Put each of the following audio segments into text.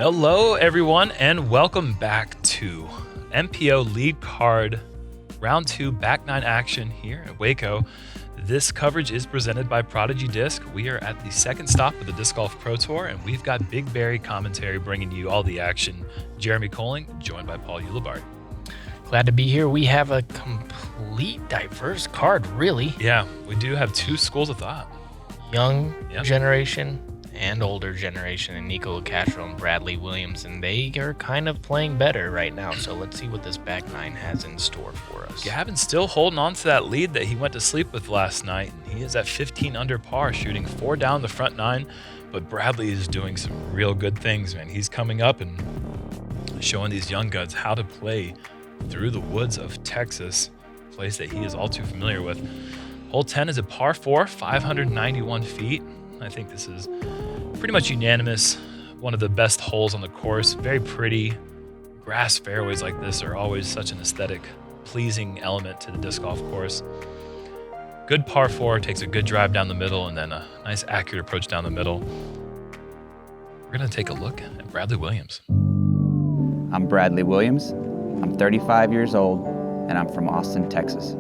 Hello, everyone, and welcome back to MPO Lead Card Round 2 Back 9 action here at Waco. This coverage is presented by Prodigy Disc. We are at the second stop of the Disc Golf Pro Tour, and we've got BigBarri commentary bringing you all the action. Jeremy Koling, joined by Paul Ulibarri. Glad to be here. We have a complete diverse card, really. Yeah, we do have two schools of thought. Young generation and older generation, and Nikko, Locastro, and Bradley Williams, and they are kind of playing better right now. So let's see what this back nine has in store for us. Gavin's still holding on to that lead that he went to sleep with last night. He is at 15 under par, shooting 4 down the front 9, but Bradley is doing some real good things, man. He's coming up and showing these young guns how to play through the woods of Texas, a place that he is all too familiar with. Hole 10 is a par 4, 591 feet. I think this is pretty much unanimous. One of the best holes on the course. Very pretty. Grass fairways like this are always such an aesthetic, pleasing element to the disc golf course. Good par 4, takes a good drive down the middle, and then a nice accurate approach down the middle. We're going to take a look at Bradley Williams. I'm Bradley Williams. I'm 35 years old, and I'm from Austin, Texas.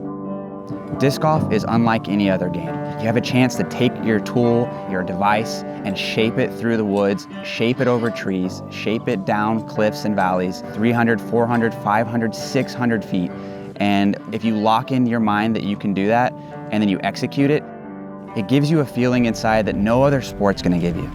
Disc golf is unlike any other game. You have a chance to take your tool, your device, and shape it through the woods, shape it over trees, shape it down cliffs and valleys, 300, 400, 500, 600 feet. And if you lock in your mind that you can do that, and then you execute it, it gives you a feeling inside that no other sport's gonna give you.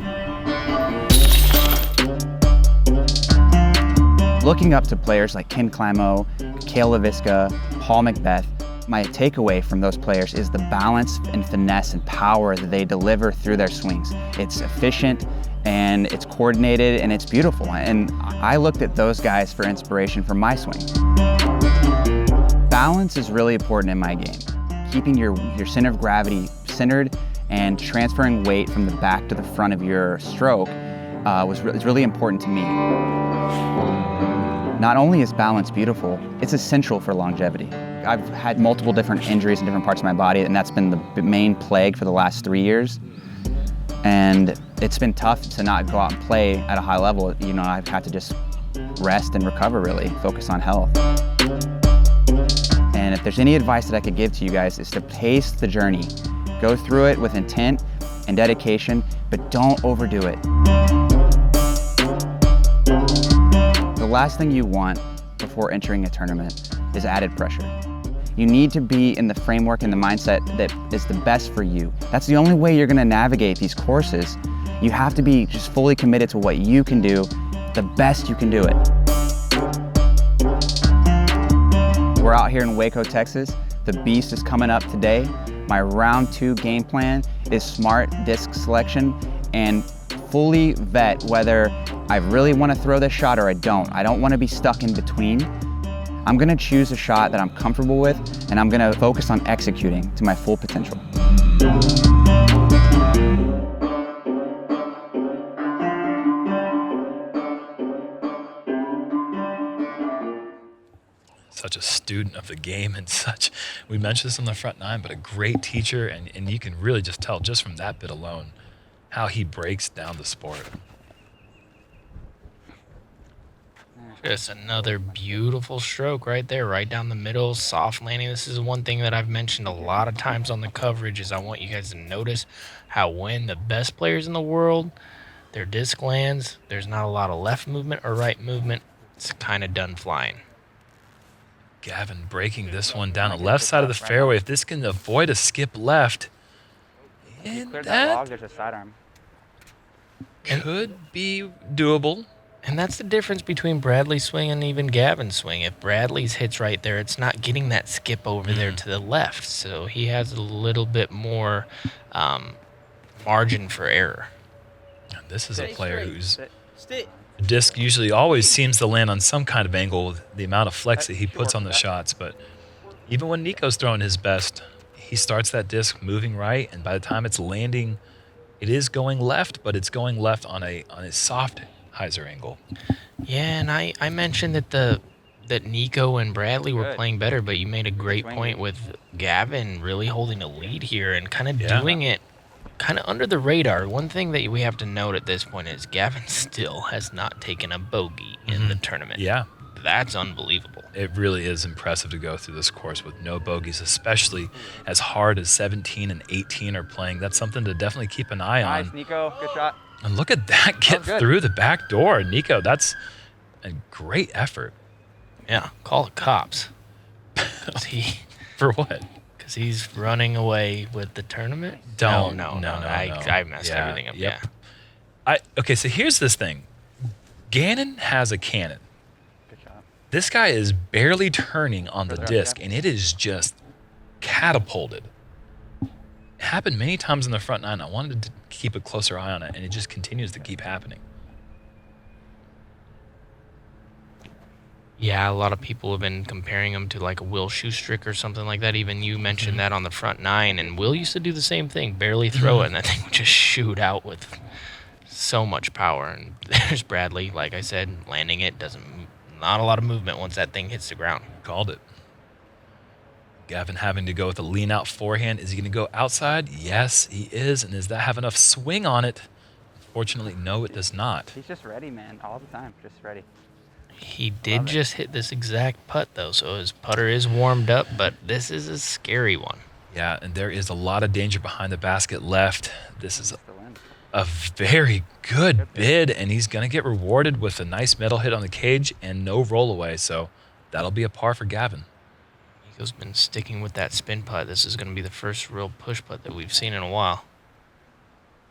Looking up to players like Ken Climo, Cale LaVisca, Paul Macbeth, my takeaway from those players is the balance and finesse and power that they deliver through their swings. It's efficient and it's coordinated and it's beautiful. And I looked at those guys for inspiration for my swing. Balance is really important in my game. Keeping your center of gravity centered and transferring weight from the back to the front of your stroke is really important to me. Not only is balance beautiful, it's essential for longevity. I've had multiple different injuries in different parts of my body, and that's been the main plague for the last 3 years. And it's been tough to not go out and play at a high level. You know, I've had to just rest and recover, really, focus on health. And if there's any advice that I could give to you guys, is to pace the journey. Go through it with intent and dedication, but don't overdo it. The last thing you want before entering a tournament is added pressure. You need to be in the framework and the mindset that is the best for you. That's the only way you're gonna navigate these courses. You have to be just fully committed to what you can do, the best you can do it. We're out here in Waco, Texas. The beast is coming up today. My round 2 game plan is smart disc selection and fully vet whether I really want to throw this shot or I don't. I don't want to be stuck in between. I'm going to choose a shot that I'm comfortable with, and I'm going to focus on executing to my full potential. Such a student of the game and we mentioned this on the front 9, but a great teacher, and you can really just tell just from that bit alone how he breaks down the sport. Just another beautiful stroke right there, right down the middle, soft landing. This is one thing that I've mentioned a lot of times on the coverage is I want you guys to notice how when the best players in the world, their disc lands, there's not a lot of left movement or right movement. It's kind of done flying. Gavin breaking this one down the left side of the fairway. If this can avoid a skip left, and that there's a sidearm. Could be doable. And that's the difference between Bradley's swing and even Gavin's swing. If Bradley's hits right there, it's not getting that skip over there to the left. So he has a little bit more margin for error. And this is a player whose disc usually always seems to land on some kind of angle with the amount of flex that he puts on the shots. But even when Nikko's throwing his best, he starts that disc moving right, and by the time it's landing, it is going left, but it's going left on a soft hyzer angle. Yeah, and I mentioned that Nikko and Bradley were playing better, but you made a great point with Gavin really holding a lead here and kind of doing it kind of under the radar. One thing that we have to note at this point is Gavin still has not taken a bogey in the tournament. Yeah. That's unbelievable. It really is impressive to go through this course with no bogeys, especially as hard as 17 and 18 are playing. That's something to definitely keep an eye on. Nice, Nikko. Good shot. And look at that get through the back door. Nikko, that's a great effort. Yeah, call the cops. For what? Because he's running away with the tournament? No. I messed everything up, yep. Okay, so here's this thing. Gannon has a cannon. This guy is barely turning on the disc, and it is just catapulted. It happened many times in the front nine. I wanted to keep a closer eye on it, and it just continues to keep happening. Yeah, a lot of people have been comparing him to like a Will Shoestrick or something like that. Even you mentioned that on the front nine, and Will used to do the same thing, barely throw it, and that thing would just shoot out with so much power. And there's Bradley, like I said, landing it, not a lot of movement once that thing hits the ground. Called it. Gavin having to go with a lean out forehand. Is he going to go outside? Yes, he is. And does that have enough swing on it? Unfortunately, no, it does not. He's just ready, man, all the time, just ready. He did just hit this exact putt, though, so his putter is warmed up, but this is a scary one. Yeah, and there is a lot of danger behind the basket left. This is a very good bid, and he's going to get rewarded with a nice metal hit on the cage and no roll away, so that'll be a par for Gavin. Nikko's been sticking with that spin putt. This is going to be the first real push putt that we've seen in a while.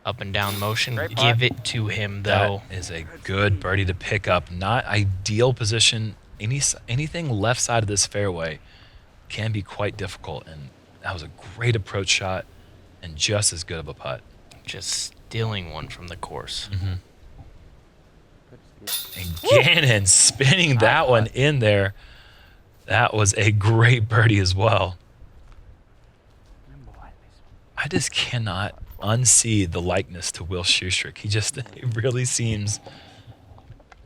Up and down motion. Give it to him, though. That is a good birdie to pick up. Not ideal position. Anything left side of this fairway can be quite difficult, and that was a great approach shot and just as good of a putt. Just stealing one from the course. And Gannon spinning that one in there. That was a great birdie as well. I just cannot unsee the likeness to Will Shoestrick. He really seems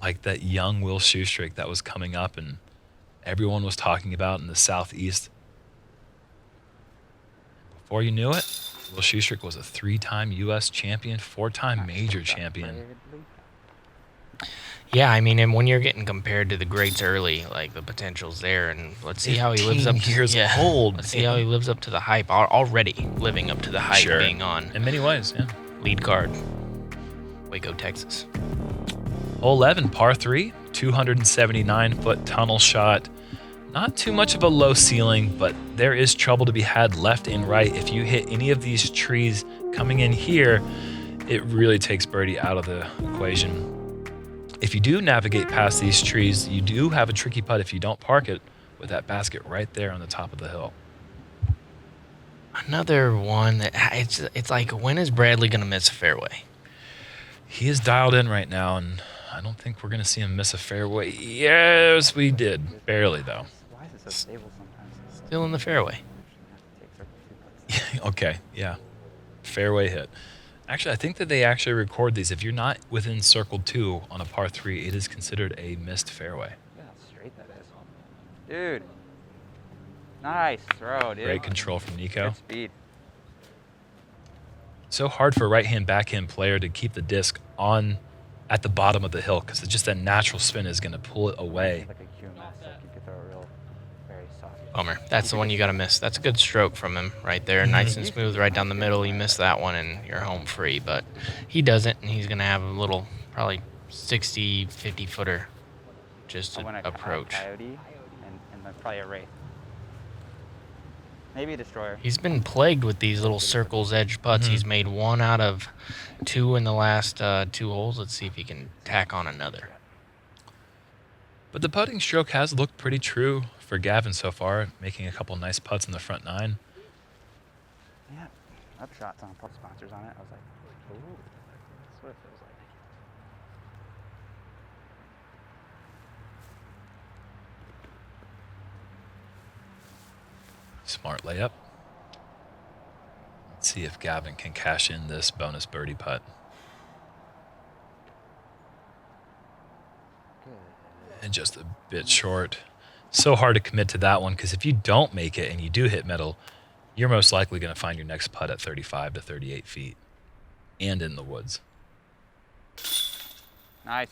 like that young Will Shoestrick that was coming up and everyone was talking about in the Southeast. Before you knew it, Will Shoestrick was a 3-time U.S. champion, 4-time major champion. Yeah, I mean, and when you're getting compared to the greats early, like the potential's there, and let's see how he lives up to years old. Let's see how he lives up to the hype. Already living up to the hype, being on in many ways. Yeah. Lead card, Waco, Texas. Hole 11, par 3, 279-foot tunnel shot. Not too much of a low ceiling, but there is trouble to be had left and right. If you hit any of these trees coming in here, it really takes birdie out of the equation. If you do navigate past these trees, you do have a tricky putt if you don't park it with that basket right there on the top of the hill. Another one that it's like, when is Bradley going to miss a fairway? He is dialed in right now, and I don't think we're going to see him miss a fairway. Yes, we did. Barely, though. Why is it so stable sometimes? Still in the fairway. Okay, yeah. Fairway hit. Actually, I think that they actually record these. If you're not within circle 2 on a par 3, it is considered a missed fairway. Yeah, how straight that is. Dude. Nice throw, dude. Great control from Nikko. Good speed. So hard for a right-hand, backhand player to keep the disc on at the bottom of the hill because just that natural spin is going to pull it away. Like a QMS, like you could throw a real, very soft. Bummer. That's the one you got to miss. That's a good stroke from him right there. Nice and smooth right down the middle. You miss that one and you're home free. But he doesn't, and he's going to have a little, probably 60, 50-footer just to approach. Coyote and then probably a Wraith. Maybe a Destroyer. He's been plagued with these little circles edge putts. He's made 1 out of 2 in the last 2 holes. Let's see if he can tack on another. But the putting stroke has looked pretty true for Gavin so far, making a couple nice putts in the front 9. Yeah, upshots on putt sponsors on it. I was like, ooh, that's what it feels like. Smart layup. Let's see if Gavin can cash in this bonus birdie putt. And just a bit short. So hard to commit to that one because if you don't make it and you do hit metal, you're most likely going to find your next putt at 35 to 38 feet. and in the woods. Nice.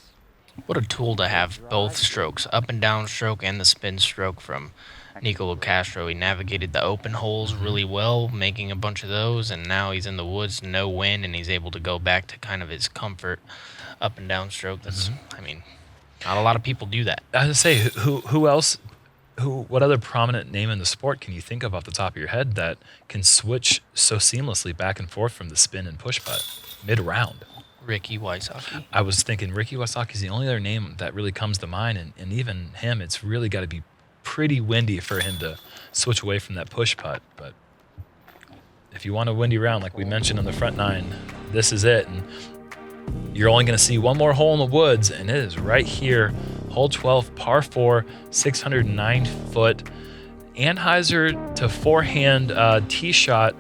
What a tool to have both strokes, up and down stroke and the spin stroke from Nikko Locastro. He navigated the open holes really well, making a bunch of those, and now he's in the woods, no wind, and he's able to go back to kind of his comfort up and down stroke. That's, I mean, not a lot of people do that. I was gonna say, who else? What other prominent name in the sport can you think of off the top of your head that can switch so seamlessly back and forth from the spin and push putt mid-round? Ricky Wysocki. I was thinking Ricky Wysocki is the only other name that really comes to mind, and even him, it's really got to be pretty windy for him to switch away from that push putt. But if you want a windy round, like we mentioned on the front nine, this is it. And you're only going to see one more hole in the woods, and it is right here, hole 12, par 4, 609 foot. Anheuser to forehand tee shot.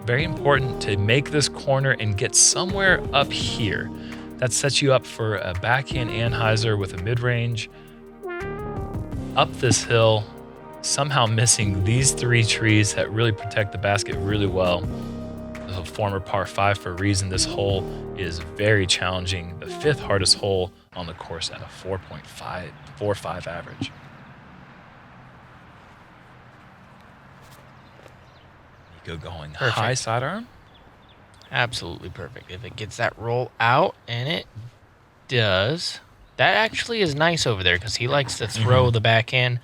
Very important to make this corner and get somewhere up here. That sets you up for a backhand Anheuser with a mid-range. Up this hill, somehow missing these 3 trees that really protect the basket really well. This is a former par 5 for a reason. This hole is very challenging. The 5th hardest hole on the course at a 4.45 average. Nikko going Perfect. high sidearm. Absolutely perfect. If it gets that roll out, and it does, that actually is nice over there because he likes to throw the backhand.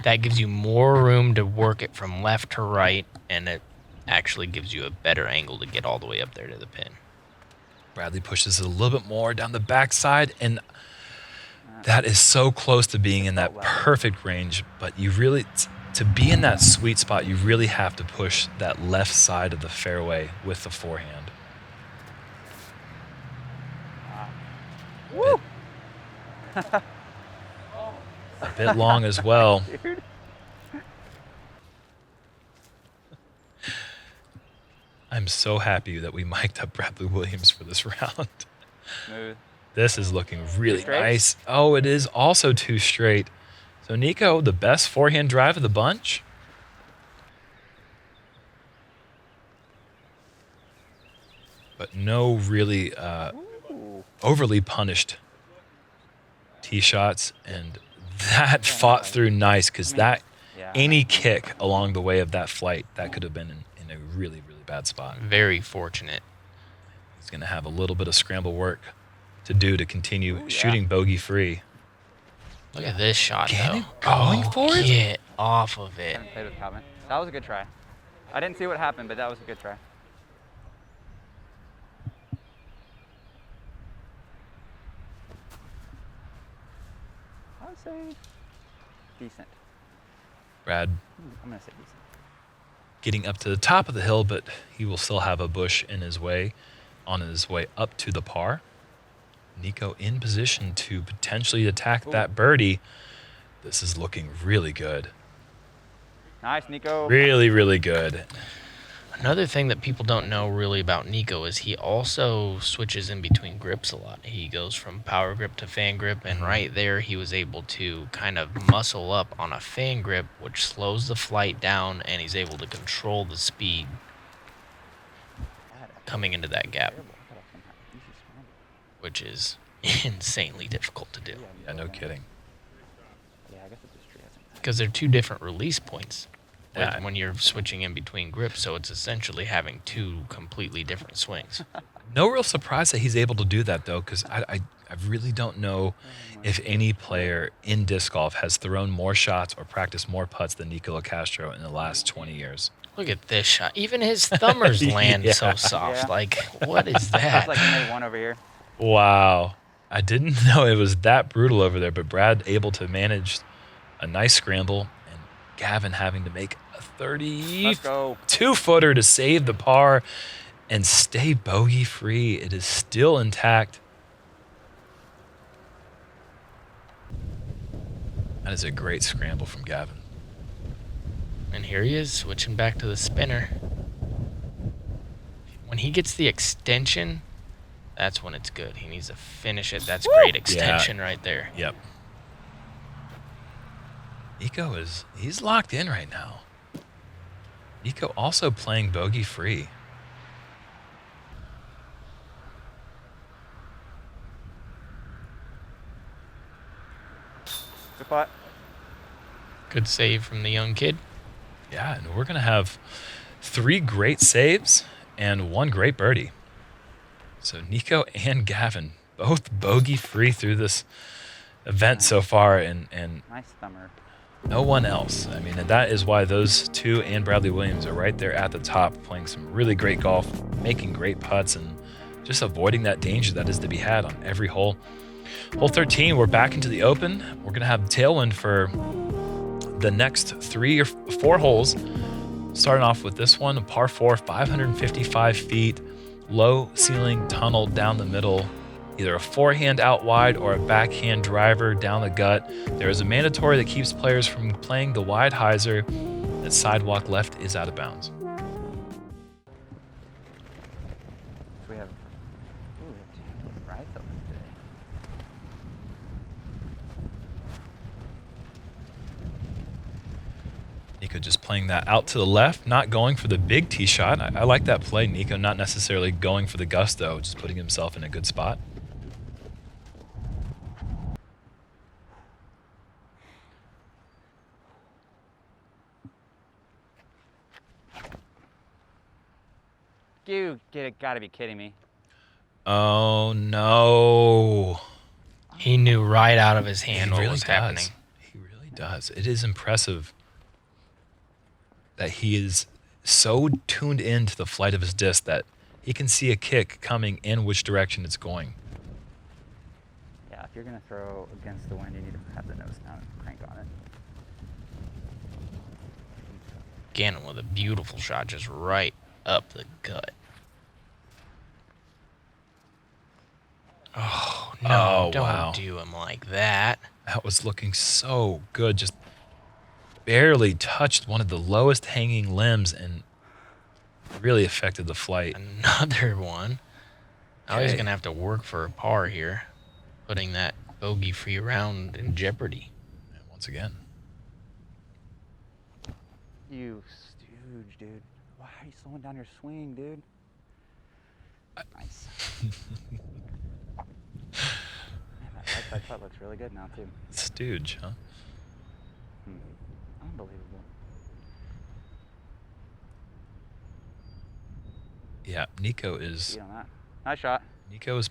That gives you more room to work it from left to right, and it actually gives you a better angle to get all the way up there to the pin. Bradley pushes it a little bit more down the backside, and that is so close to being in that perfect range. But you really, to be in that sweet spot, you really have to push that left side of the fairway with the forehand. Woo! A bit long as well. I'm so happy that we mic'd up Bradley Williams for this round. Smooth. This is looking really Straight? nice. Oh, it is also 2 straight. So Nikko, the best forehand drive of the bunch. But no really overly punished tee shots, and that fought through nice because that any kick along the way of that flight, that could have been in a really, really bad spot. Very fortunate. He's going to have a little bit of scramble work to do to continue shooting bogey free. Look at this shot, Gannon though. going for it? Get off of it. Played with Calvin. That was a good try. I didn't see what happened, but that was a good try. I would say decent. Brad I'm gonna say decent. getting up to the top of the hill, but he will still have a bush in his way on his way up to the par. Nikko in position to potentially attack that birdie. This is looking really good. Nice, Nikko. Really, really good. Another thing that people don't know really about Nikko is he also switches in between grips a lot. He goes from power grip to fan grip, and right there he was able to kind of muscle up on a fan grip, which slows the flight down, and he's able to control the speed coming into that gap, which is insanely difficult to do Yeah, no kidding. because they're 2 different release points Yeah. when you're switching in between grips, so it's essentially having 2 completely different swings. No real surprise that he's able to do that, though, because I really don't know if any player in disc golf has thrown more shots or practiced more putts than Nikko Locastro in the last 20 years. Look at this shot. Even his thumbers land so soft. Yeah. Like, what is That's that? like I made one over here. Wow. I didn't know it was that brutal over there, but Brad able to manage a nice scramble, and Gavin having to make a Let's go. 32-footer to save the par and stay bogey free. It is still intact. That is a great scramble from Gavin. And here he is, switching back to the spinner. When he gets the extension, that's when it's good. He needs to finish it. That's great extension right there. Yep. Nikko he's locked in right now. Nikko also playing bogey free. Good putt. Good save from the young kid. Yeah, and we're going to have 3 great saves and 1 great birdie. So Nikko and Gavin both bogey-free through this event so far, and Nice thumber. no one else. I mean, and that is why those 2 and Bradley Williams are right there at the top, playing some really great golf, making great putts, and just avoiding that danger that is to be had on every hole. Hole 13, we're back into the open. We're going to have tailwind for the next 3 or 4 holes. Starting off with this one, a par 4, 555 feet, low ceiling tunnel down the middle, either a forehand out wide or a backhand driver down the gut. There is a mandatory that keeps players from playing the wide hyzer. That sidewalk left is out of bounds. We have, right though today. Nikko just playing that out to the left, not going for the big tee shot. I like that play. Nikko not necessarily going for the gusto, just putting himself in a good spot. You gotta be kidding me. Oh no. He knew right out of his hand what was happening. He really does. It is impressive that he is so tuned into the flight of his disc that he can see a kick coming in which direction it's going. Yeah, if you're gonna throw against the wind, you need to have the nose down and crank on it. Gannon with a beautiful shot, just right up the gut. Oh, no, don't do him like that. That was looking so good. Just barely touched one of the lowest hanging limbs and really affected the flight. Another one. Now he's Okay. going to have to work for a par here, putting that bogey-free round in jeopardy. And once again. You stooge, dude. Why are you slowing down your swing, dude? Nice. Man, that right side putt looks really good now, too. Stooge, huh? Unbelievable. Yeah, Nikko Beat is on that. Nice shot.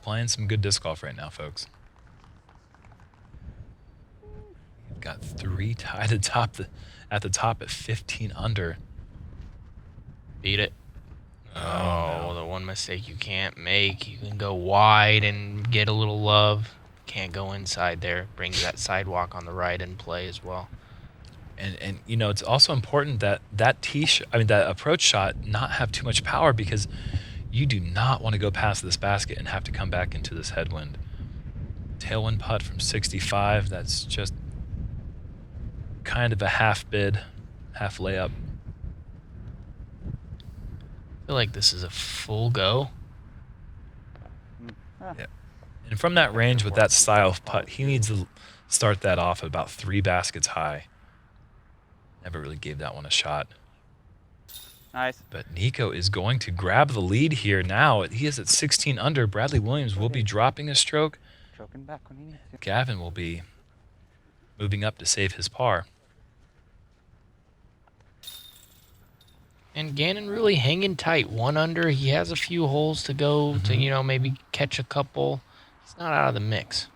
playing some good disc golf right now, folks. You've got 3 tied at the top at 15 under. Beat it. Oh, Oh, the one mistake you can't make. You can go wide and get a little love. Can't go inside there. Brings that sidewalk on the right in play as well. And you know, it's also important that that approach shot not have too much power, because you do not want to go past this basket and have to come back into this headwind. Tailwind putt from 65. That's just kind of a half bid, half layup. I feel like this is a full go. Yeah. And from that range with that style of putt, he needs to start that off about 3 baskets high. Never really gave that one a shot. Nice. But Nikko is going to grab the lead here now. He is at 16 under. Bradley Williams will be dropping a stroke. Choking back when he needs to. Gavin will be moving up to save his par. And Gannon really hanging tight. 1 under. He has a few holes to go to, you know, maybe catch a couple. He's not out of the mix.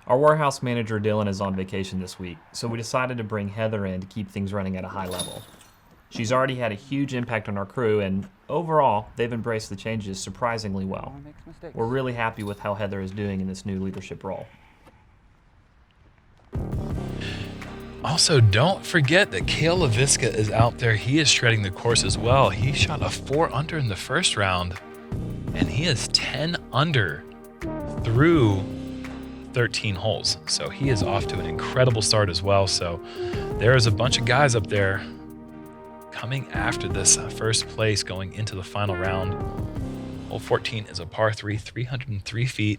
Our warehouse manager, Dylan, is on vacation this week, so we decided to bring Heather in to keep things running at a high level. She's already had a huge impact on our crew, and overall, they've embraced the changes surprisingly well. No one makes mistakes. We're really happy with how Heather is doing in this new leadership role. Also, don't forget that Kale LaVisca is out there. He is shredding the course as well. He shot a 4 under in the first round, and he is 10 under through 13 holes. So he is off to an incredible start as well. So there is a bunch of guys up there coming after this first place going into the final round. Hole 14 is a par 3, 303 feet.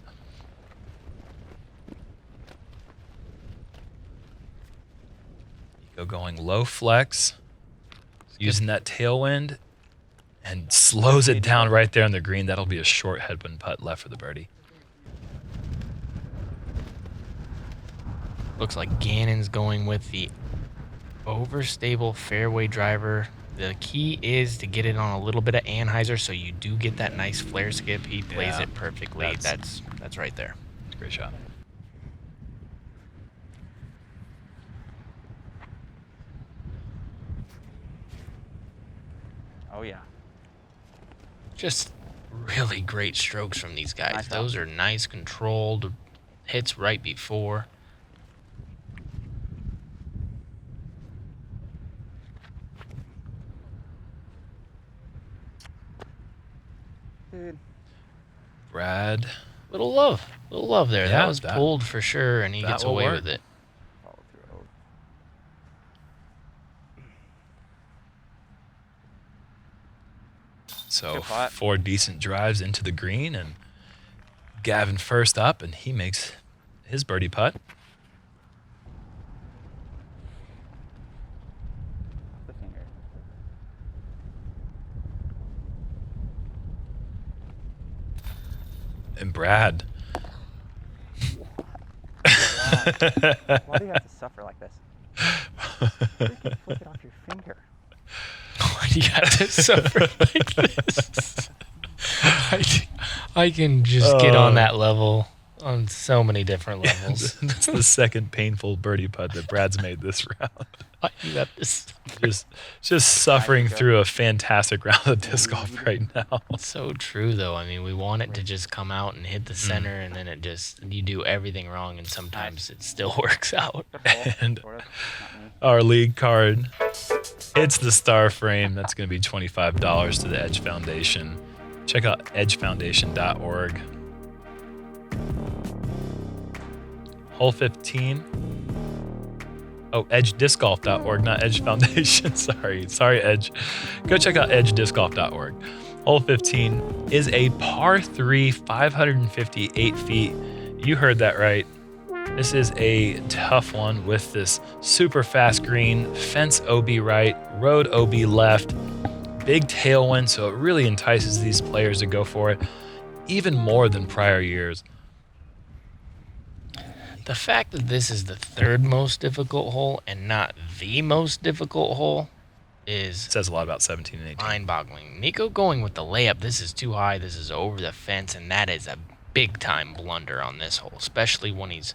Nikko going low flex, using that tailwind, and slows it down right there on the green. That'll be a short headwind putt left for the birdie. Looks like Gannon's going with the overstable fairway driver. The key is to get it on a little bit of anhyzer so you do get that nice flare skip. He plays it perfectly. That's right there. Great shot. Oh, yeah. Just really great strokes from these guys. Nice Those are nice, controlled hits right before. Dude. Brad. Little love there. Yeah, that was pulled for sure, and he gets away with it. So 4 decent drives into the green, and Gavin first up, and he makes his birdie putt. And Brad. Why do you have to suffer like this? Freaking flip it off your finger. Why do you have to suffer like this? I can just get on that level on so many different levels. That's the second painful birdie putt that Brad's made this round. Why do you have to suffer? Just suffering through a fantastic round of disc golf right now. So true, though. I mean, we want it to just come out and hit the center, and then you do everything wrong, and sometimes it still works out. And our league card, it's the star frame. That's going to be $25 to the Edge Foundation. Check out edgefoundation.org. Hole 15. Oh, edgediscgolf.org, not Edge Foundation. Sorry, Edge. Go check out edgediscgolf.org. Hole 15 is a par 3, 558 feet. You heard that right. This is a tough one with this super fast green, fence OB right, road OB left, big tailwind, so it really entices these players to go for it, even more than prior years. The fact that this is the 3rd most difficult hole and not the most difficult hole says a lot about 17 and 18. Mind-boggling. Nikko going with the layup. This is too high. This is over the fence, and that is a big-time blunder on this hole, especially when he's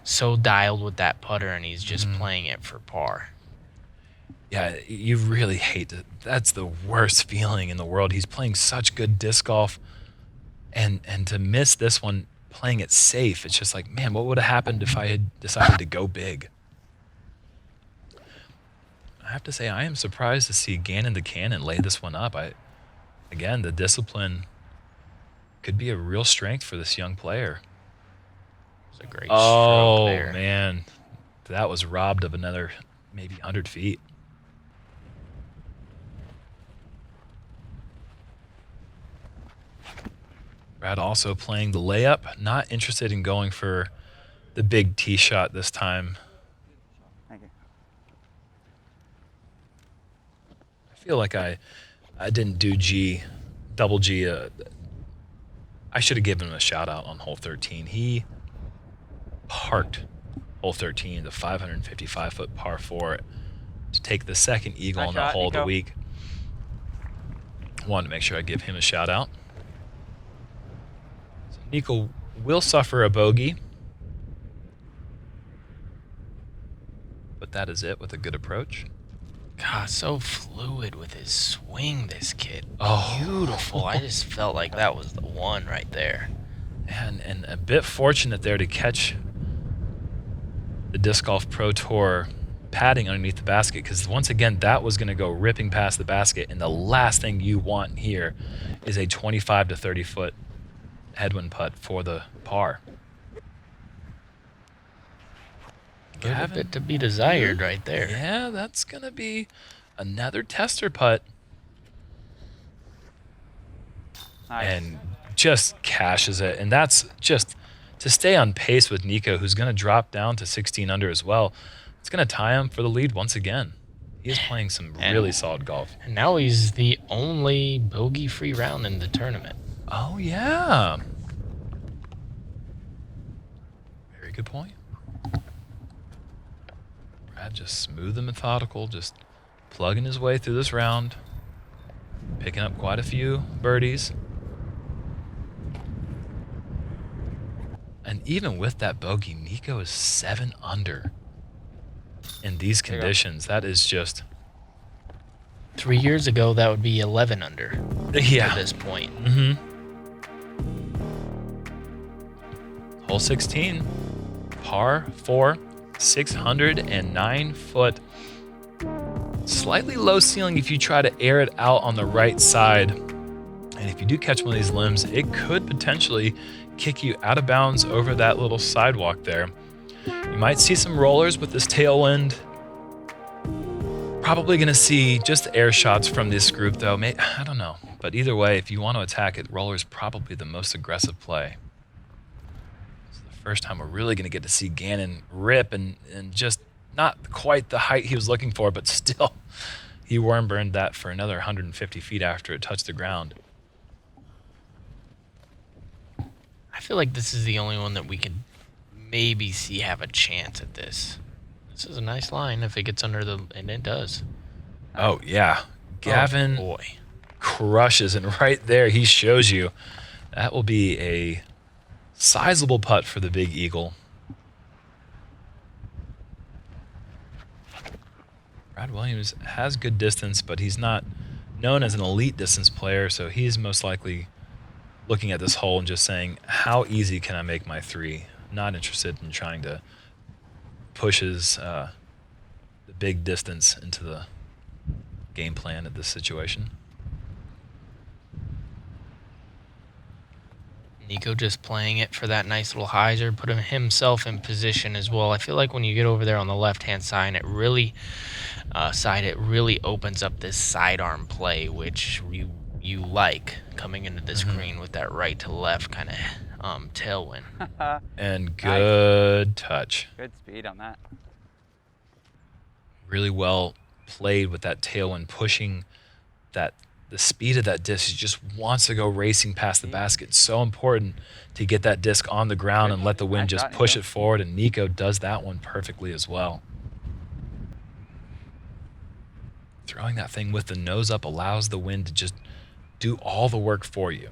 so dialed with that putter and he's just playing it for par. Yeah, you really hate to. That's the worst feeling in the world. He's playing such good disc golf, and to miss this one playing it safe, it's just like, man, what would have happened if I had decided to go big? I have to say, I am surprised to see Gannon the Cannon lay this one up. Again, the discipline could be a real strength for this young player. It's a great stroke there. Oh, man. That was robbed of another maybe 100 feet. Brad also playing the layup. Not interested in going for the big tee shot this time. Thank you. I feel like I didn't do double G. I should have given him a shout out on hole 13. He parked hole 13, the 555-foot par 4, to take the second eagle on that hole of the week. Wanted to make sure I give him a shout out. So Nikko will suffer a bogey, but that is it with a good approach. God, so fluid with his swing, this kid. Oh. Beautiful. I just felt like that was the one right there. And a bit fortunate there to catch the Disc Golf Pro Tour padding underneath the basket, because once again, that was going to go ripping past the basket, and the last thing you want here is a 25 to 30 foot headwind putt for the par. A bit to be desired right there. Yeah, that's going to be another tester putt. Nice. And just cashes it. And that's just to stay on pace with Nikko, who's going to drop down to 16 under as well. It's going to tie him for the lead once again. He is playing some really solid golf. And now he's the only bogey-free round in the tournament. Oh, yeah. Very good point. Brad just smooth and methodical, just plugging his way through this round, picking up quite a few birdies. And even with that bogey, Nikko is 7 under in these conditions. That is just... 3 years ago, that would be 11 under yeah. at this point. Hole 16, par 4, 609 foot. Slightly low ceiling if you try to air it out on the right side. And if you do catch one of these limbs, it could potentially kick you out of bounds over that little sidewalk there. You might see some rollers with this tailwind. Probably going to see just air shots from this group, though. I don't know. But either way, if you want to attack it, roller's probably the most aggressive play. It's the first time we're really going to get to see Gannon rip and just not quite the height he was looking for, but still, he worm burned that for another 150 feet after it touched the ground. I feel like this is the only one that we could maybe see have a chance at this. This is a nice line if it gets under the... And it does. Oh, yeah. Gavin boy. Crushes, and right there he shows you that will be a sizable putt for the Big Eagle. Brad Williams has good distance, but he's not known as an elite distance player, so he's most likely looking at this hole and just saying, how easy can I make my 3? Not interested in trying to push the big distance into the game plan of this situation. Nikko just playing it for that nice little hyzer, putting himself in position as well. I feel like when you get over there on the left-hand side, it really opens up this sidearm play, which you like coming into this green with that right to left kind of tailwind. And good touch. Good speed on that. Really well played with that tailwind, pushing the speed of that disc. He just wants to go racing past the basket. It's so important to get that disc on the ground and let the wind just push it forward, and Nikko does that one perfectly as well. Throwing that thing with the nose up allows the wind to just do all the work for you.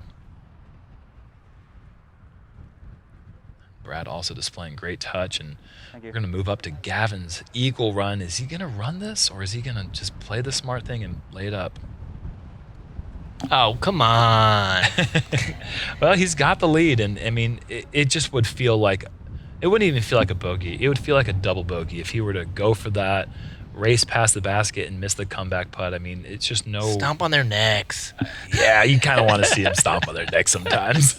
Brad also displaying great touch, and we're going to move up to Gavin's eagle run. Is he going to run this, or is he going to just play the smart thing and lay it up? Oh, come on. Well, he's got the lead, and I mean, it just would feel like, it wouldn't even feel like a bogey. It would feel like a double bogey if he were to go for that, race past the basket, and miss the comeback putt. I mean, it's just no... Stomp on their necks. Yeah, you kind of want to see him stomp on their necks sometimes.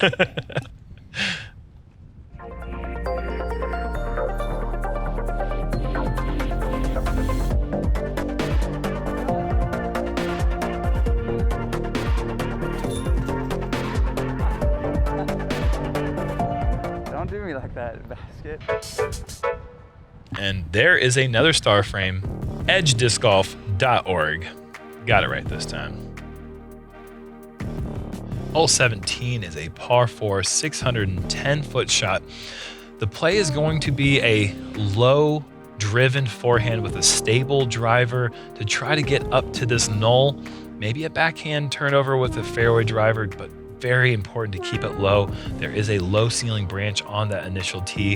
Don't do me like that, basket. And there is another star frame, edgediscgolf.org. Got it right this time. Hole 17 is a par 4, 610-foot shot. The play is going to be a low-driven forehand with a stable driver to try to get up to this knoll. Maybe a backhand turnover with a fairway driver, but very important to keep it low. There is a low ceiling branch on that initial tee.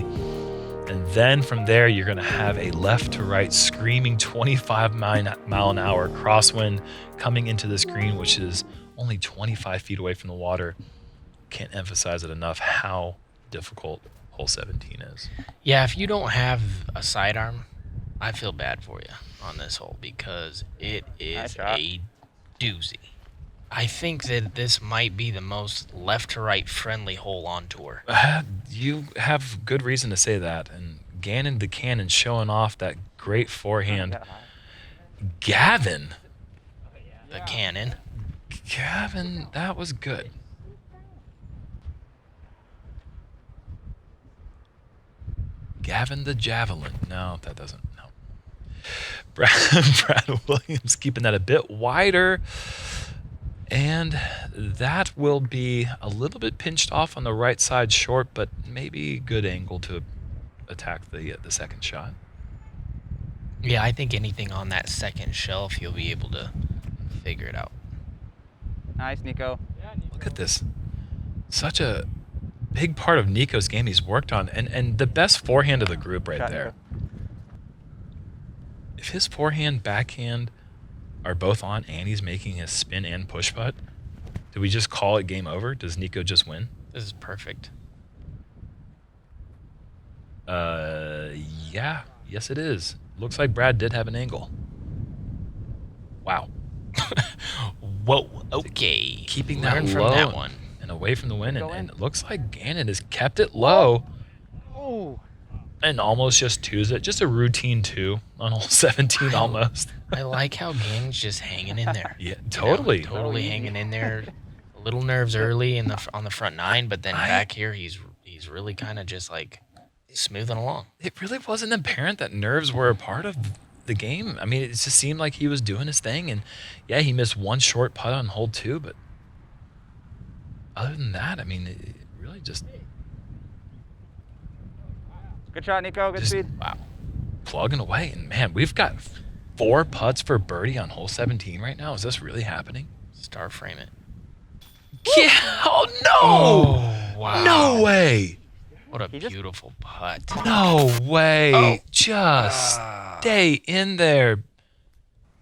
And then from there, you're going to have a left to right screaming 25 mile an hour crosswind coming into this green, which is only 25 feet away from the water. Can't emphasize it enough how difficult hole 17 is. Yeah, if you don't have a sidearm, I feel bad for you on this hole because it is a doozy. I think that this might be the most left to right friendly hole on tour. You have good reason to say that. And Gannon the Cannon showing off that great forehand. Gavin. The Cannon. Gavin, that was good. Gavin the Javelin. No, that doesn't. No. Brad Williams keeping that a bit wider. And that will be a little bit pinched off on the right side short, but maybe good angle to attack the second shot. Yeah, I think anything on that second shelf, you'll be able to figure it out. Nice, Nikko. Look at this. Such a big part of Nikko's game he's worked on, and the best forehand of the group right Shot, there. Nikko. If his forehand, backhand are both on and he's making his spin and push putt, do we just call it game over? Does Nikko just win? This is perfect. Yeah. Yes, it is. Looks like Brad did have an angle. Wow. Whoa. Okay. Keeping that Learn low from that one. and away from the wind, Go and in. it looks like Gannon has kept it low Oh. and almost just twos it. Just a routine 2 on hole 17 almost. I like how Gannon's just hanging in there. Yeah, You know, totally. totally hanging in there. A little nerves early on the front 9, but then back here he's really kind of just like smoothing along. It really wasn't apparent that nerves were a part of the game. I mean, it just seemed like he was doing his thing, and yeah, he missed one short putt on hole 2, but other than that, I mean, it really just Good shot, Nikko. Good speed. wow, plugging away. And man, we've got 4 putts for birdie on hole 17 right now. Is this really happening? Star frame it. Yeah. Oh no! Oh, wow. No way! What a He just- beautiful putt. No way! Oh. Just stay in there.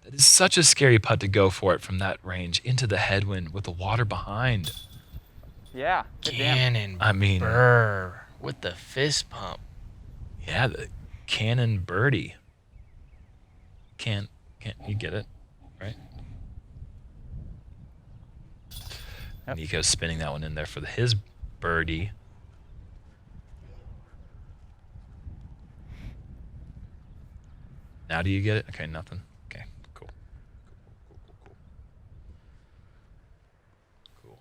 That is such a scary putt to go for it from that range into the headwind with the water behind. Yeah. Good damn. Gannon I mean, Buhr with the fist pump. yeah, the cannon birdie. Can't you get it? Right? Yep. Nikko's spinning that one in there for his birdie. Now do you get it? Okay, nothing. Okay, cool. Cool.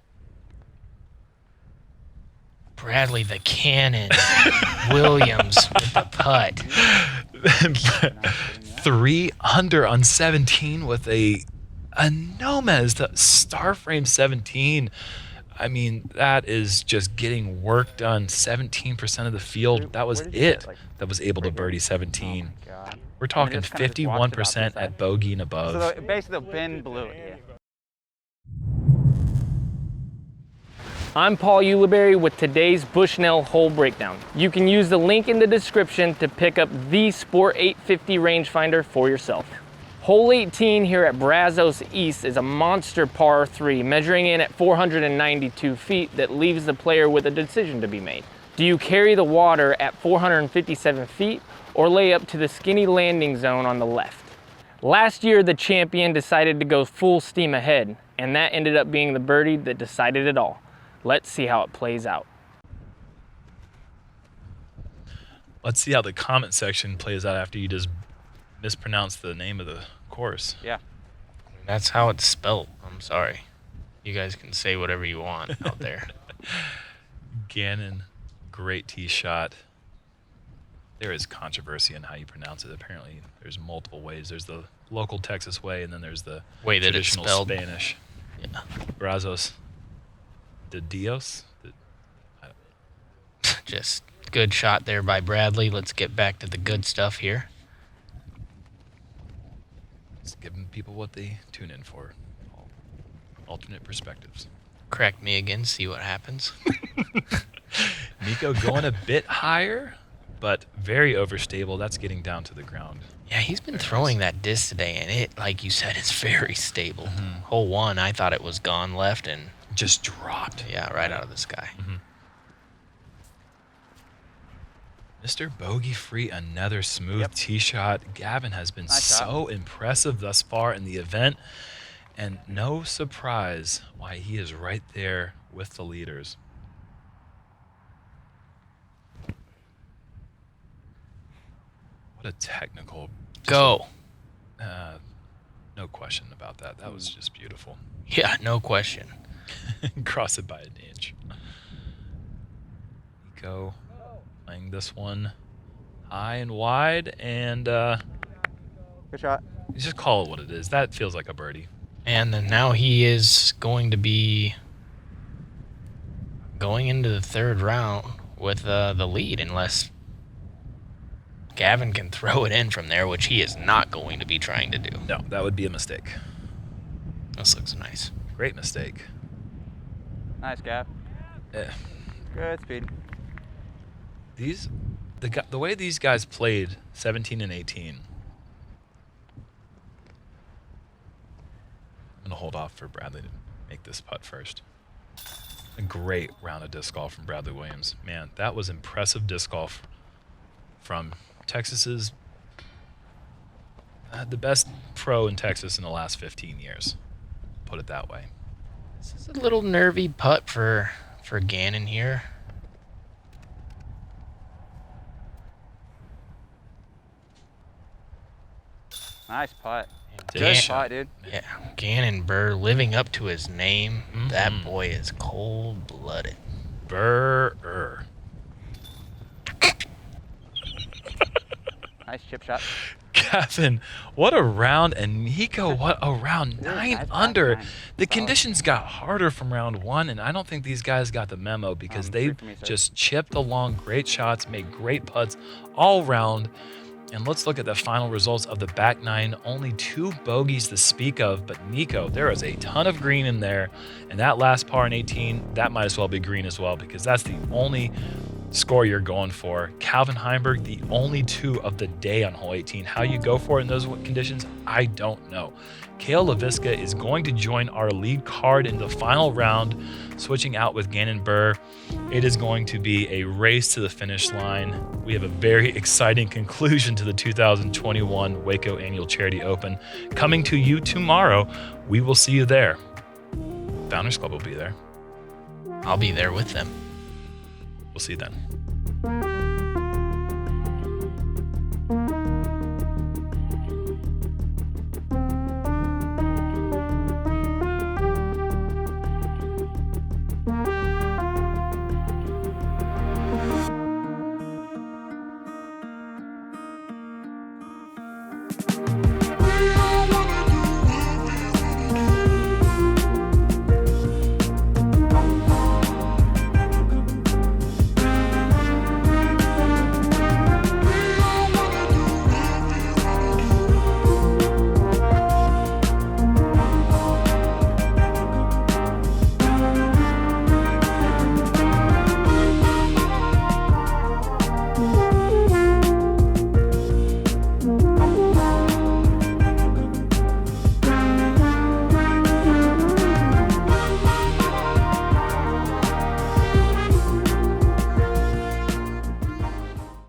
Bradley the Cannon Williams with the putt. 3 under on 17 with a Jomez, the star frame 17. I mean, that is just getting work done. 17% of the field. That was Where did you it. get, like, That was able to right here? birdie 17. Oh, my God. We're talking just kinda just watched it off the 51% side. at bogey and above. So basically, the pin blew it. Yeah. I'm Paul Ulibarri with today's Bushnell hole breakdown. You can use the link in the description to pick up the Sport 850 rangefinder for yourself. Hole 18 here at Brazos East is a monster par 3 measuring in at 492 feet that leaves the player with a decision to be made. Do you carry the water at 457 feet or lay up to the skinny landing zone on the left? Last year, the champion decided to go full steam ahead, and that ended up being the birdie that decided it all. Let's see how it plays out. Let's see how the comment section plays out after you just mispronounce the name of the course. Yeah. That's how it's spelt. I'm sorry. You guys can say whatever you want out there. Gannon, great tee shot. There is controversy on how you pronounce it. Apparently, there's multiple ways. There's the local Texas way, and then there's the Way that it's traditional spelled. Spanish. Yeah. Brazos de Dios. Just good shot there by Bradley. Let's get back to the good stuff here. Just giving people what they tune in for. Alternate perspectives. Correct me again, see what happens. Nikko going a bit higher, but very overstable. That's getting down to the ground. Yeah, he's been throwing that disc today, and it, like you said, is very stable. Hole 1, I thought it was gone left, and Just dropped. yeah, right out of the sky. Mr. Bogey Free, another smooth Yep. tee shot. Gavin has been Nice shot. so impressive thus far in the event, and no surprise why he is right there with the leaders. What a technical. Go. No question about that. That was just beautiful. Yeah, no question. Cross it by an inch. Nikko playing this one high and wide, and Good shot. you just call it what it is. That feels like a birdie. And then now he is going to be going into the third round with the lead, unless Gavin can throw it in from there, which he is not going to be trying to do. No, that would be a mistake. This looks nice. Great mistake. Nice, Gav. Eh. Good speed. The way these guys played 17 and 18. I'm going to hold off for Bradley to make this putt first. A great round of disc golf from Bradley Williams. Man, that was impressive disc golf from Texas's the best pro in Texas in the last 15 years. Put it that way. This is a little nervy putt for Gannon here. Nice putt. Good Good shot. putt, dude. Yeah, Gannon Buhr living up to his name. Mhm. That boy is cold-blooded. Burr. Nice chip shot. Gavin, what a round, and Nikko, what a round. Dude, 9 nice under. back nine. The conditions got harder from round 1, and I don't think these guys got the memo because they three for me, sir. just chipped along great shots, made great putts all round. And let's look at the final results of the back 9. Only 2 bogeys to speak of, but Nikko, there is a ton of green in there. And that last par in 18, that might as well be green as well because that's the only score you're going for. Calvin Heimberg, the only 2 of the day on hole 18. How you go for it in those conditions, I don't know. Kale LaVisca is going to join our lead card in the final round, switching out with Gannon Buhr. It is going to be a race to the finish line. We have a very exciting conclusion to the 2021 Waco Annual Charity Open coming to you tomorrow. We will see you there. Founders Club will be there. I'll be there with them. We'll see you then.